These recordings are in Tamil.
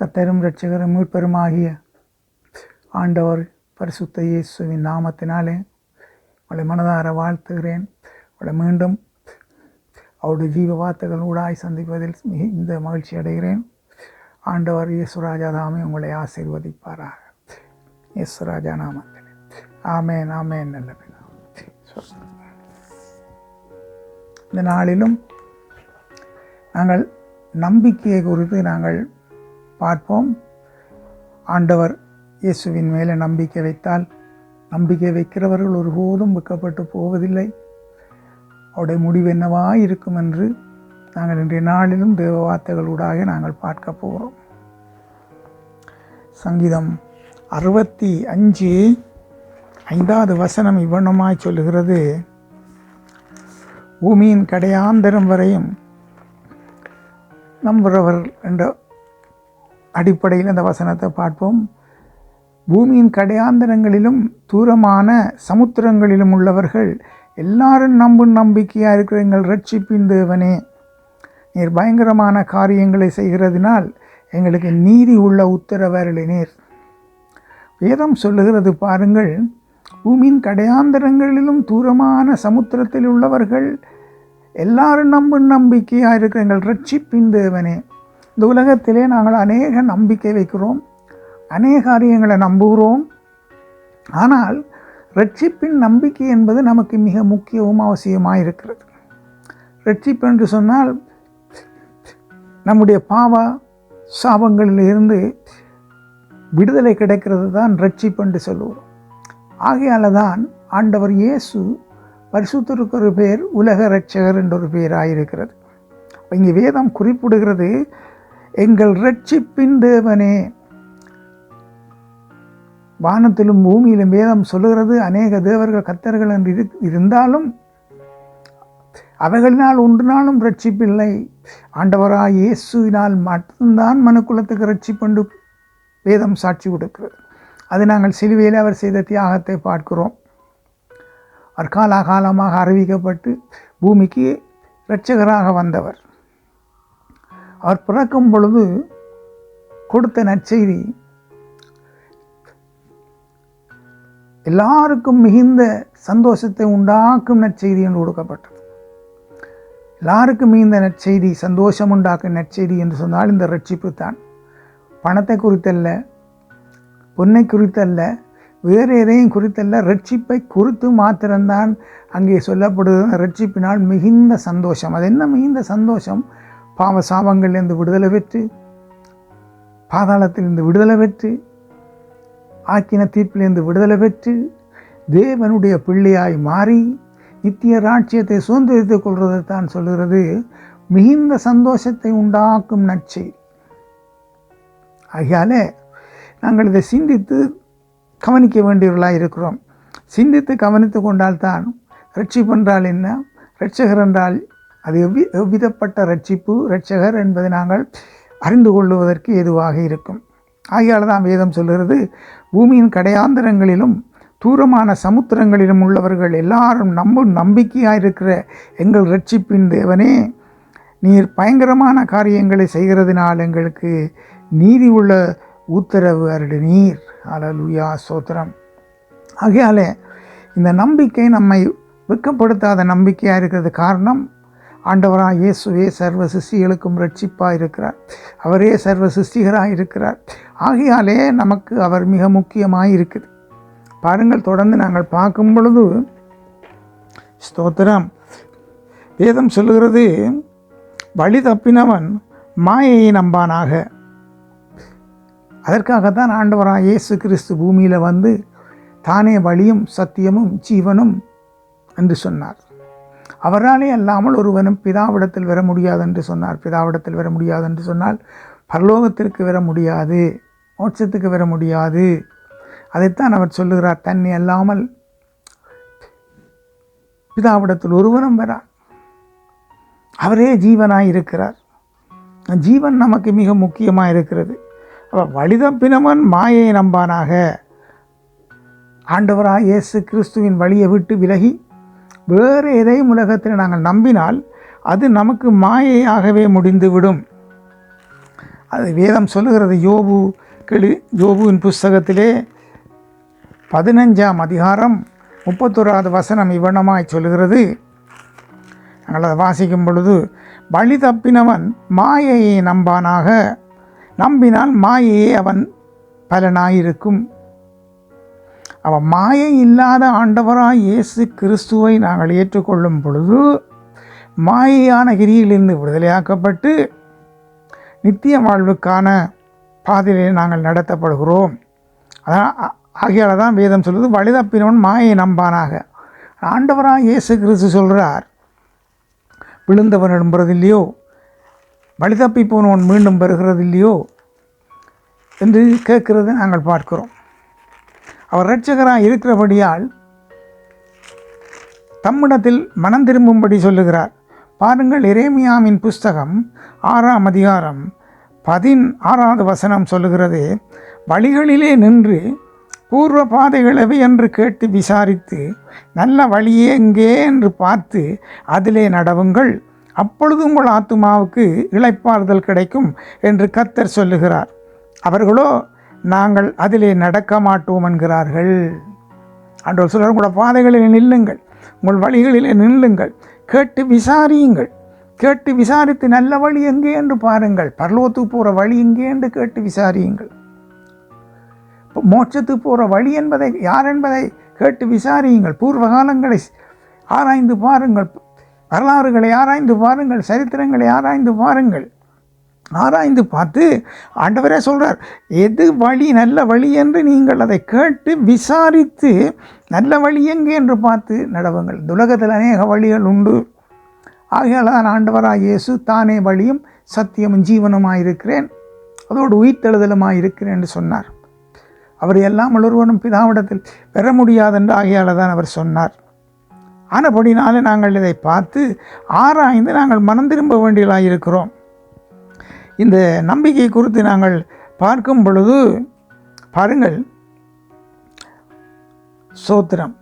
கர்த்தரும் இரட்சகரும் மீட்பருமாகிய ஆண்டவர் பரிசுத்த இயேசுவின் நாமத்தினாலே உங்களை மனதார வாழ்த்துகிறேன். உங்களை மீண்டும் அவருடைய ஜீவ வார்த்தைகள் ஊடாய் சந்திப்பதில் மிகுந்த மகிழ்ச்சி அடைகிறேன். ஆண்டவர் இயேசுராஜா தாமே உங்களை ஆசீர்வதிப்பாராக. இயேசுராஜா நாமத்தில் ஆமேன் ஆமேன். நல்ல இந்த நாளிலும் நாங்கள் நம்பிக்கையை குறித்து நாங்கள் பார்ப்போம். ஆண்டவர் இயேசுவின் மேலே நம்பிக்கை வைத்தால் நம்பிக்கை வைக்கிறவர்கள் ஒருபோதும் வெட்கப்பட்டு போவதில்லை. அவருடைய முடிவு என்னவாக இருக்கும் என்று நாங்கள் இன்றைய நாளிலும் தேவ வார்த்தைகளூடாக நாங்கள் பார்க்க போகிறோம். சங்கீதம் 65:5 வசனம் இவ்வண்ணமாய் சொல்லுகிறது: பூமியின் கடையாந்தரம் வரையும் நம்புகிறவர் என்ற அடிப்படையில் அந்த வசனத்தை பார்ப்போம். பூமியின் கடையாந்தரங்களிலும் தூரமான சமுத்திரங்களிலும் உள்ளவர்கள் எல்லாரும் நம்பும் நம்பிக்கையாக இருக்கிற எங்கள் ரட்சிப்பின் தேவனே, நீர் பயங்கரமான காரியங்களை செய்கிறதினால் எங்களுக்கு நீதி உள்ள உத்தரவருளினீர். வேதம் சொல்லுகிறது பாருங்கள், பூமியின் கடையாந்தரங்களிலும் தூரமான சமுத்திரத்தில் உள்ளவர்கள் எல்லாரும் நம்பும் நம்பிக்கையாக இருக்கிற எங்கள் ரட்சிப்பின் தேவனே. இந்த உலகத்திலே நாங்கள் அநேக நம்பிக்கை வைக்கிறோம், அநேக காரியங்களை நம்புகிறோம். ஆனால் ரட்சிப்பின் நம்பிக்கை என்பது நமக்கு மிக முக்கியவும் அவசியமாக இருக்கிறது. ரட்சிப்பு என்று சொன்னால் நம்முடைய பாவ சாபங்களிலிருந்து விடுதலை கிடைக்கிறது தான் ரட்சிப்பு என்று சொல்லுவோம். ஆகையால் தான் ஆண்டவர் இயேசு பரிசுத்தருக்கு ஒரு பேர் உலக இரட்சகர் என்ற ஒரு பேராயிருக்கிறது. இங்கே வேதம் குறிப்பிடுகிறது, எங்கள் ரட்சிப்பின் தேவனே. வானத்திலும் பூமியிலும் வேதம் சொல்லுகிறது, அநேக தேவர்கள் கர்த்தர்கள் என்று இருந்தாலும் அவைகளினால் ஒன்றினாலும் ரட்சிப்பில்லை. ஆண்டவராய் இயேசுவினால் மட்டும்தான் மனுக்குலத்துக்கு ரட்சிப்பென்று வேதம் சாட்சி கொடுக்கிறது. அது நாங்கள் சிலுவையில் அவர் செய்த தியாகத்தை பார்க்கிறோம். அவர் காலாகாலமாக அறிவிக்கப்பட்டு பூமிக்கு இரட்சகராக வந்தவர். அவர் பிறக்கும் பொழுது கொடுத்த நற்செய்தி எல்லாருக்கும் மிகுந்த சந்தோஷத்தை உண்டாக்கும் நற்செய்தி என்று கொடுக்கப்பட்டது. எல்லாருக்கும் மிகுந்த நற்செய்தி, சந்தோஷம் உண்டாக்கும் நற்செய்தி என்று சொன்னால் இந்த ரட்சிப்பு தான். பணத்தை குறித்தல்ல, பொன்னை குறித்தல்ல, வேறு எதையும் குறித்தல்ல, ரட்சிப்பை குறித்து மாத்திரம்தான் அங்கே சொல்லப்படுவது. ரட்சிப்பினால் மிகுந்த சந்தோஷம். அது என்ன மிகுந்த சந்தோஷம்? பாவ சாபங்களிலிருந்து விடுதலை பெற்று, பாதாளத்திலிருந்து விடுதலை பெற்று, ஆக்கின தீர்ப்பிலிருந்து விடுதலை பெற்று, தேவனுடைய பிள்ளையாய் மாறி நித்திய ராட்சியத்தை சுதந்திரித்துக் கொள்வதை தான் சொல்லுகிறது. மிகுந்த சந்தோஷத்தை உண்டாக்கும் நற்செய்தி. ஆகையாலே நாங்கள் இதை சிந்தித்து கவனிக்க வேண்டியவர்களாக இருக்கிறோம். சிந்தித்து கவனித்து கொண்டால்தான் ரட்சிப்பு என்றால் என்ன, இரட்சகர் என்றால் அது எவ்விதப்பட்ட ரட்சிப்பு, இரட்சகர் என்பதை நாங்கள் அறிந்து கொள்வதற்கு ஏதுவாக இருக்கும். ஆகையால் தான் வேதம் சொல்கிறது, பூமியின் கடையாந்தரங்களிலும் தூரமான சமுத்திரங்களிலும் உள்ளவர்கள் எல்லாரும் நம்பும் நம்பிக்கையாக இருக்கிற எங்கள் ரட்சிப்பின் தேவனே, நீர் பயங்கரமான காரியங்களை செய்கிறதினால் எங்களுக்கு நீதி உள்ள உத்தரவு அருளினீர். அல்லேலூயா, ஸ்தோத்திரம். ஆகையாலே இந்த நம்பிக்கை நம்மை வெட்கப்படுத்தாத நம்பிக்கையாக இருக்கிறது. காரணம், ஆண்டவராக இயேசுவே சர்வ சிருஷ்டிகளுக்கும் ரட்சிப்பாக இருக்கிறார். அவரே சர்வ சிருஷ்டிகராக இருக்கிறார். ஆகையாலே நமக்கு அவர் மிக முக்கியமாக இருக்குது. பாருங்கள், தொடர்ந்து நாங்கள் பார்க்கும் பொழுது ஸ்தோத்திரம், வேதம் சொல்லுகிறது, வழி தப்பினவன் மாயையை நம்பானாக. அதற்காகத்தான் ஆண்டவராக இயேசு கிறிஸ்து பூமியில் வந்து தானே வழியும் சத்தியமும் ஜீவனும் என்று சொன்னார். அவராலே அல்லாமல் ஒருவனும் பிதாவிடத்தில் வர முடியாது என்று சொன்னார். பிதாவிடத்தில் வர முடியாது என்று சொன்னால் பரலோகத்திற்கு வர முடியாது, மோட்சத்துக்கு வர முடியாது. அதைத்தான் அவர் சொல்லுகிறார், தன்னை அல்லாமல் பிதாவிடத்தில் ஒருவனும் வரார். அவரே ஜீவனாய் இருக்கிறார். ஜீவன் நமக்கு மிக முக்கியமாக இருக்கிறது. வழிதப்பினவன் மாயை நம்பானாக. ஆண்டவராக இயேசு கிறிஸ்துவின் வழியை விட்டு விலகி வேறு எதையும் உலகத்தில் நாங்கள் நம்பினால் அது நமக்கு மாயையாகவே முடிந்துவிடும். அது வேதம் சொல்லுகிறது. யோபுவின் புஸ்தகத்திலே 15ஆம் அதிகாரம் 31வது வசனம் இவ்வண்ணமாய் சொல்லுகிறது. நாங்கள் அதை வாசிக்கும் பொழுது, வழி தப்பினவன் மாயையை நம்பானாக, நம்பினால் மாயையே அவன் பலனாயிருக்கும். அவன் மாயை இல்லாத ஆண்டவராய் இயேசு கிறிஸ்துவை நாங்கள் ஏற்றுக்கொள்ளும் பொழுது மாயையான கிரியிலிருந்து விடுதலையாக்கப்பட்டு நித்திய வாழ்வுக்கான பாதையிலே நாங்கள் நடத்தப்படுகிறோம். ஆகையால் தான் வேதம் சொல்லுது, வழிதப்பினவன் மாயை நம்பானாக. ஆண்டவராக இயேசு கிறிஸ்து சொல்கிறார், விழுந்தவன் எழும்புறதில்லையோ, வழிதப்பி போனவன் மீண்டும் பெறுகிறதில்லையோ என்று கேட்கிறதை நாங்கள் பார்க்கிறோம். அவர் இரட்சகராக இருக்கிறபடியால் தம்மிடத்தில் மனம் திரும்பும்படி சொல்லுகிறார். பாருங்கள், எரேமியாவின் புஸ்தகம் 6ஆம் அதிகாரம் 16வது வசனம் சொல்லுகிறது, வழிகளிலே நின்று பூர்வ பாதைகள் எவை என்று கேட்டு விசாரித்து நல்ல வழியே எங்கே என்று பார்த்து அதிலே நடவுங்கள், அப்பொழுது உங்கள் ஆத்துமாவுக்கு இளைப்பாறுதல் கிடைக்கும் என்று கர்த்தர் சொல்லுகிறார். அவர்களோ நாங்கள் அதிலே நடக்க மாட்டோம் என்கிறார்கள். ஆண்டவர் சொல்கிறார், உங்களோட பாதைகளிலே நில்லுங்கள், உங்கள் வழிகளிலே நில்லுங்கள், கேட்டு விசாரியுங்கள், கேட்டு விசாரித்து நல்ல வழி எங்கே என்று பாருங்கள், பரலோகத்துக்கு போகிற வழி எங்கே என்று கேட்டு விசாரியுங்கள், மோட்சத்துக்கு போகிற வழி என்பதை யார் என்பதை கேட்டு விசாரியுங்கள், பூர்வ காலங்களை ஆராய்ந்து பாருங்கள், வரலாறுகளை ஆராய்ந்து பாருங்கள், சரித்திரங்களை ஆராய்ந்து பாருங்கள். ஆராய்ந்து பார்த்து ஆண்டவரே சொல்கிறார், எது வழி நல்ல வழி என்று நீங்கள் அதை கேட்டு விசாரித்து நல்ல வழி எங்கே என்று பார்த்து நடவுங்கள். உலகத்தில் அநேக வழிகள் உண்டு. ஆகையால் தான் ஆண்டவராக இயேசு தானே வழியும் சத்தியமும் ஜீவனுமாயிருக்கிறேன், அதோடு உயிர்த்தெழுதலுமாய் இருக்கிறேன் என்று சொன்னார். அவர் எல்லாம் ஒருவனும் பிதாவிடத்தில் பெற முடியாதென்று ஆகையால் தான் அவர் சொன்னார். ஆனபடினாலே நாங்கள் இதை பார்த்து ஆராய்ந்து நாங்கள் மனம் திரும்ப வேண்டியதாக இருக்கிறோம். இந்த நம்பிக்கை குறித்து நாங்கள் பார்க்கும் பொழுது பாருங்கள், சோத்திரம்,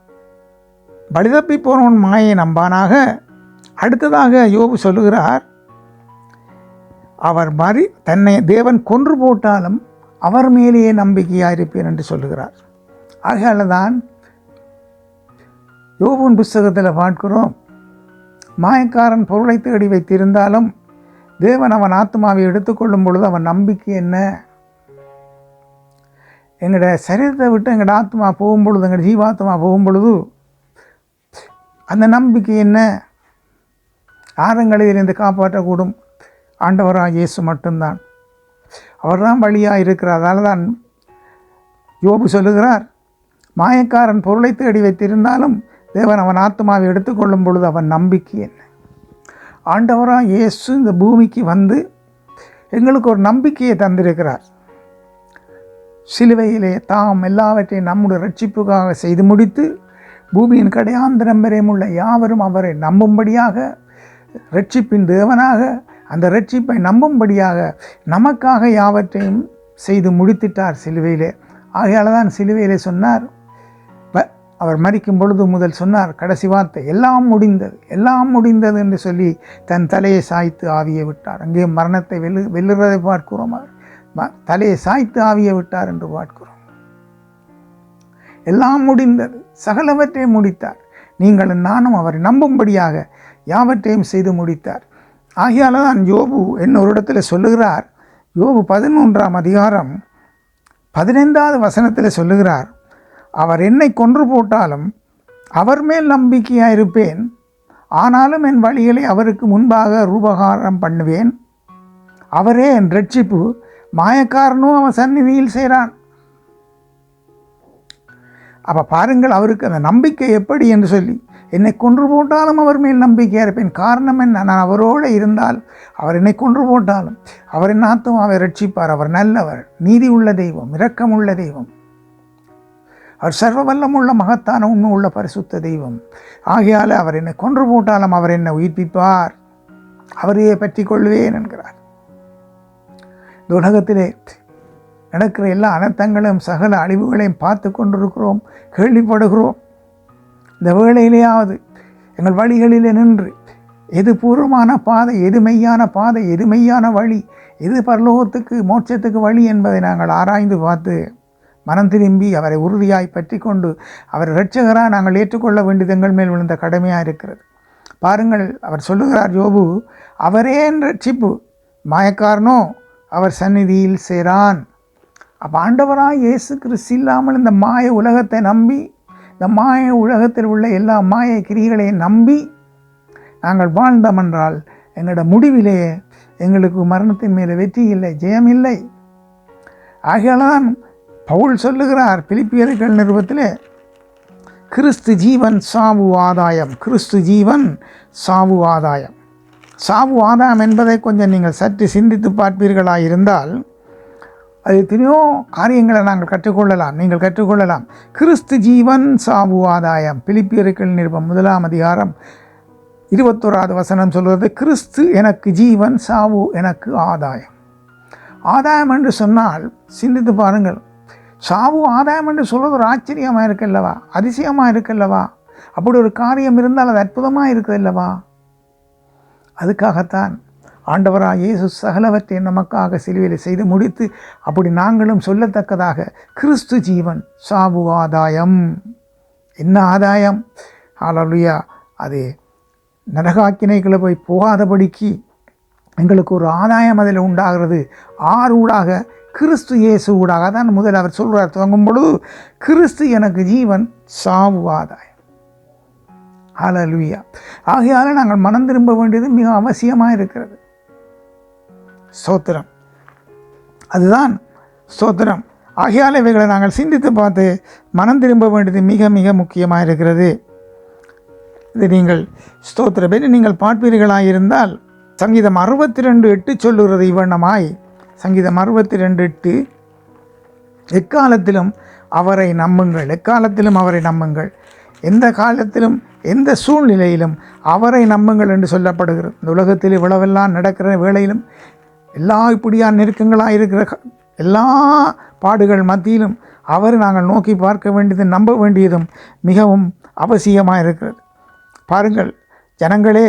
வழிதப்பி போனவன் மாயை நம்பானாக. அடுத்ததாக யோபு சொல்லுகிறார், அவர் தன்னை தேவன் கொன்று போட்டாலும் அவர் மேலேயே நம்பிக்கையாக இருப்பேன் என்று சொல்லுகிறார். ஆகையால் தான் யோபுவின் புஸ்தகத்தில் பார்க்கிறோம், மாயக்காரன் பொருளை தேடி வைத்திருந்தாலும் தேவன் அவன் ஆத்மாவை எடுத்துக்கொள்ளும் பொழுது அவன் நம்பிக்கை என்ன? எங்களோட சரீரத்தை விட்டு எங்களோட ஆத்மா போகும் பொழுது, எங்களோட ஜீவாத்மா போகும் பொழுது அந்த நம்பிக்கை என்ன? ஆரங்களிலிருந்து காப்பாற்றக்கூடும் ஆண்டவராக இயேசு மட்டும்தான். அவர் தான் வழியாக இருக்கிறார். அதனால தான் யோபு சொல்லுகிறார், மாயக்காரன் பொருளை தேடி வைத்திருந்தாலும் தேவன் அவன் ஆத்மாவை எடுத்துக்கொள்ளும் பொழுது அவன் நம்பிக்கை என்ன? ஆண்டவராக இயேசு இந்த பூமிக்கு வந்து எங்களுக்கு ஒரு நம்பிக்கையை தந்திருக்கிறார். சிலுவையிலே தாம் எல்லாவற்றையும் நம்முடைய ரட்சிப்புக்காக செய்து முடித்து பூமியின் கடையாந்திரம் வரையும் உள்ள யாவரும் அவரை நம்பும்படியாக, ரட்சிப்பின் தேவனாக அந்த ரட்சிப்பை நம்பும்படியாக நமக்காக யாவற்றையும் செய்து முடித்திட்டார் சிலுவையிலே. ஆகையால் தான் சிலுவையிலே சொன்னார், அவர் மரிக்கும் பொழுது முதல் சொன்னார் கடைசி வார்த்தை, எல்லாம் முடிந்தது, எல்லாம் முடிந்தது என்று சொல்லி தன் தலையை சாய்த்து ஆவியை விட்டார். அங்கே மரணத்தை வெல்லுறதை பார்க்கிறோம். அவர் தலையை சாய்த்து ஆவியை விட்டார் என்று பார்க்கிறோம். எல்லாம் முடிந்தது, சகலவற்றையும் முடித்தார். நீங்களும் நானும் அவரை நம்பும்படியாக யாவற்றையும் செய்து முடித்தார். ஆகையால் தான் யோபு இன்னொரு இடத்துல சொல்லுகிறார், யோபு 11ஆம் அதிகாரம் 15வது வசனத்தில் சொல்லுகிறார், அவர் என்னை கொன்று போட்டாலும் அவர் மேல் நம்பிக்கையாக இருப்பேன், ஆனாலும் என் வழிகளை அவருக்கு முன்பாக ரூபகாரம் பண்ணுவேன், அவரே என் ரட்சிப்பு, மாயக்காரனும் அவன் சந்நிதியில் செய்கிறான். அப்போ பாருங்கள், அவருக்கு அந்த நம்பிக்கை எப்படி என்று சொல்லி, என்னை கொன்று போட்டாலும் அவர் மேல் நம்பிக்கையாக இருப்பேன். காரணம் என்ன? நான் அவரோடு இருந்தால், அவர் என்னை கொன்று போட்டாலும் அவர் என் ஆத்துமாவை ரட்சிப்பார். அவர் நல்லவர், நீதி உள்ள தெய்வம், இரக்கமுள்ள தெய்வம், அவர் சர்வ வல்லமுள்ள மகத்தான உண்மை உள்ள பரிசுத்த தெய்வம். ஆகையால் அவர் என்னை கொன்று போட்டாலும் அவர் என்னை உயிர்ப்பிப்பார், அவரையே பற்றி கொள்வேன் என்கிறார். இந்த உலகத்திலே நடக்கிற எல்லா அனர்த்தங்களையும் சகல அழிவுகளையும் பார்த்து கொண்டிருக்கிறோம், கேள்விப்படுகிறோம். இந்த வேளையிலேயாவது எங்கள் வழிகளிலே நின்று எது பூர்வமான பாதை, எது மெய்யான பாதை, எது மெய்யான வழி, இது பரலோகத்துக்கு மோட்சத்துக்கு வழி என்பதை நாங்கள் ஆராய்ந்து பார்த்து மனம் திரும்பி அவரை உறுதியாய் பற்றி கொண்டு அவரை இரட்சகராக நாங்கள் ஏற்றுக்கொள்ள வேண்டியது எங்கள் மேல் விழுந்த கடமையாக இருக்கிறது. பாருங்கள், அவர் சொல்லுகிறார், யோபு அவரே ரட்சிப்பு, மாயக்காரனோ அவர் சந்நிதியில் சேரான். அப்போ ஆண்டவராக இயேசு கிறிஸ்து இல்லாமல் இந்த மாய உலகத்தை நம்பி, இந்த மாய உலகத்தில் உள்ள எல்லா மாய கிரிகளையும் நம்பி நாங்கள் வாழ்ந்தோம் என்றால் எங்களோட முடிவிலே எங்களுக்கு மரணத்தின் மேலே வெற்றி இல்லை, ஜெயம் இல்லை. ஆகையால்தான் பவுல் சொல்லுகிறார் பிலிப்பியர்கள் நிருபத்திலே, கிறிஸ்து ஜீவன் சாவு ஆதாயம். கிறிஸ்து ஜீவன் சாவு ஆதாயம். சாவு ஆதாயம் என்பதை கொஞ்சம் நீங்கள் சற்று சிந்தித்து பார்ப்பீர்களாக இருந்தால் அது எத்தனையோ காரியங்களை நாங்கள் கற்றுக்கொள்ளலாம், நீங்கள் கற்றுக்கொள்ளலாம். கிறிஸ்து ஜீவன் சாவு ஆதாயம். பிலிப்பியர்கள் நிருபம் 1ஆம் அதிகாரம் 21வது வசனம் சொல்கிறது, கிறிஸ்து எனக்கு ஜீவன், சாவு எனக்கு ஆதாயம். ஆதாயம் என்று சொன்னால் சிந்தித்து பாருங்கள், சாவு ஆதாயம் என்று சொல்வது ஒரு ஆச்சரியமாக இருக்கல்லவா, அதிசயமாக இருக்கல்லவா. அப்படி ஒரு காரியம் இருந்தால் அது அற்புதமாக இருக்குதல்லவா. அதுக்காகத்தான் ஆண்டவராக இயேசு சகலவற்றை நமக்காக சிலுவையில் செய்து முடித்து அப்படி நாங்களும் சொல்லத்தக்கதாக கிறிஸ்து ஜீவன் சாவு ஆதாயம். என்ன ஆதாயம்? ஹல்லேலூயா. அது நரகாக்கினைகளை போய் போகாதபடிக்கு எங்களுக்கு ஒரு ஆதாயம் அதில் உண்டாகிறது. ஆறு ஊடாக, கிறிஸ்து இயேசு ஊடாக. தான் முதல் அவர் சொல்கிறார் துவங்கும் பொழுது, கிறிஸ்து எனக்கு ஜீவன், சாவு ஆதாயம். ஹல்லேலூயா. ஆகையால் நாங்கள் மனம் திரும்ப வேண்டியது மிக அவசியமாக இருக்கிறது. ஸ்தோத்திரம். அதுதான் ஸ்தோத்திரம். ஆகையால் இவைகளை நாங்கள் சிந்தித்து பார்த்து மனம் திரும்ப வேண்டியது மிக மிக முக்கியமாக இருக்கிறது. இது நீங்கள் ஸ்தோத்திரம் என்று நீங்கள் பார்ப்பீர்களாக இருந்தால் சங்கீதம் 62:8 சொல்லுகிறது இவ்வண்ணமாய். சங்கீதம் 62:8, எக்காலத்திலும் அவரை நம்புங்கள், எக்காலத்திலும் அவரை நம்புங்கள், எந்த காலத்திலும் எந்த சூழ்நிலையிலும் அவரை நம்புங்கள் என்று சொல்லப்படுகிறது. இந்த உலகத்தில் இவ்வளவெல்லாம் நடக்கிற வேளையிலும் எல்லா இப்படியான நெருக்கங்களாக இருக்கிற எல்லா பாடுகள் மத்தியிலும் அவரை நாங்கள் நோக்கி பார்க்க வேண்டியது, நம்ப வேண்டியதும் மிகவும் அவசியமாக இருக்கிறது. பாருங்கள் ஜனங்களே,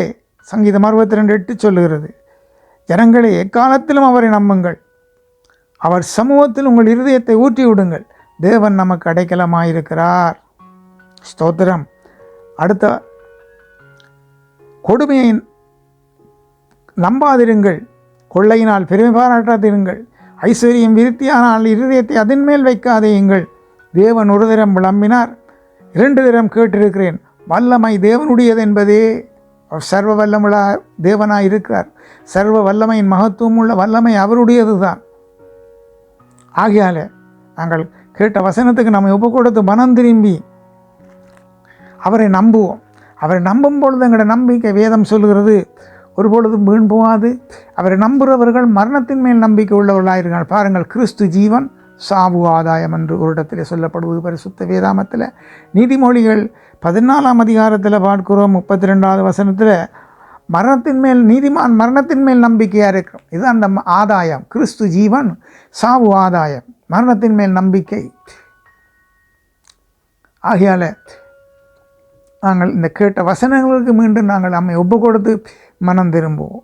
சங்கீதம் 62:8 சொல்லுகிறது, ஜனங்களே எக்காலத்திலும் அவரை நம்புங்கள், அவர் சமூகத்தில் உங்கள் இருதயத்தை ஊற்றி விடுங்கள், தேவன் நமக்கு அடைக்கலமாயிருக்கிறார். ஸ்தோத்திரம். அடுத்த, கொடுமையை நம்பாதிருங்கள், கொள்ளையினால் பெருமை பாராட்டாதிருங்கள், ஐஸ்வர்யம் விருத்தியானால் இருதயத்தை அதன் மேல் வைக்காதேயுங்கள். தேவன் ஒரு தரம் விளம்பினார், 2 தரம் கேட்டிருக்கிறேன். வல்லமை தேவனுடையது என்பதே. அவர் சர்வ வல்லமுள்ள தேவனாய் இருக்கிறார். சர்வ வல்லமையின் மகத்துவம் உள்ள வல்லமை அவருடையது தான். ஆகையால் நாங்கள் கேட்ட வசனத்துக்கு நம்மை ஒப்பு கொடுத்து மனம் திரும்பி அவரை நம்புவோம். அவரை நம்பும் பொழுது எங்களோட நம்பிக்கை, வேதம் சொல்லுகிறது, ஒரு பொழுதும் வீண் போகாது. அவரை நம்புகிறவர்கள் மரணத்தின் மேல் நம்பிக்கை உள்ளவர்களாயிருக்கிறார்கள். பாருங்கள், கிறிஸ்து ஜீவன், சாவு ஆதாயம் என்று ஒரு இடத்துல சொல்லப்படுவது பரிசுத்த வேதாமத்தில். நீதிமொழிகள் 14ஆம் அதிகாரத்தில் பார்க்கிறோம் 32வது வசனத்தில், மரணத்தின் மேல் நீதிமான் மரணத்தின் மேல் நம்பிக்கையாக இருக்கிறோம். இது அந்த ஆதாயம். கிறிஸ்து ஜீவன், சாவு ஆதாயம், மரணத்தின் மேல் நம்பிக்கை. ஆகையால் நாங்கள் இந்த கேட்ட வசனங்களுக்கு மீண்டும் நாங்கள் நம்மை ஒப்பு கொடுத்து மனம் திரும்புவோம்.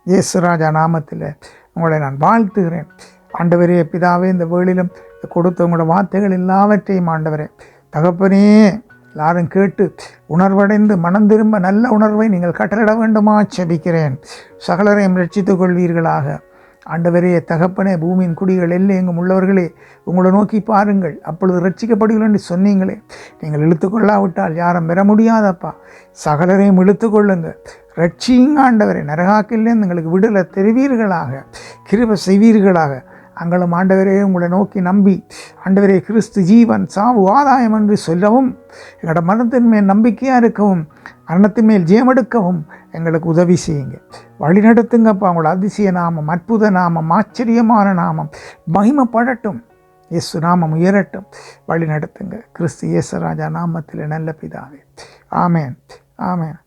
இயேசு ராஜா நாமத்தில் உங்களை நான் வாழ்த்துகிறேன். ஆண்டவரே, பிதாவே, இந்த வேளையிலும் கொடுத்த உங்களோட வார்த்தைகள் எல்லாவற்றையும் ஆண்டவரே தகப்பனே எல்லாரும் கேட்டு உணர்வடைந்து மனம் திரும்ப நல்ல உணர்வை நீங்கள் கட்டளிட வேண்டுமா செபிக்கிறேன். சகலரையும் ரட்சித்துக் கொள்வீர்களாக. ஆண்டவரே தகப்பனே, பூமியின் குடிகள் எல்லை எங்கும் உள்ளவர்களே, உங்களை நோக்கி பாருங்கள், அப்பொழுது ரட்சிக்கப்படுங்கள் என்று சொன்னீங்களே. நீங்கள் இழுத்துக்கொள்ளாவிட்டால் யாரும் பெற முடியாதப்பா. சகலரையும் இழுத்துக்கொள்ளுங்க, ரட்சியுங்க ஆண்டவரே. நரகாக்கிலேருந்து எங்களுக்கு விடுதலை தெரிவீர்களாக, கிருபை செய்வீர்களாக. அங்களும் ஆண்டவரே உங்களை நோக்கி நம்பி, ஆண்டவரே கிறிஸ்து ஜீவன், சாவு ஆதாயம் என்று சொல்லவும், எங்களோட மரணத்தின் மேல் நம்பிக்கையாக இருக்கவும், மரணத்தின் மேல் ஜெயமெடுக்கவும் எங்களுக்கு உதவி செய்யுங்க, வழி நடத்துங்கப்பா. உங்களோட அதிசய நாமம், அற்புத நாமம், ஆச்சரியமான நாமம் மகிமைப்படட்டும். இயேசு நாமம் உயரட்டும். வழி நடத்துங்க. கிறிஸ்து இயேசு ராஜா நாமத்தில் நல்ல பிதாவே. ஆமேன், ஆமேன்.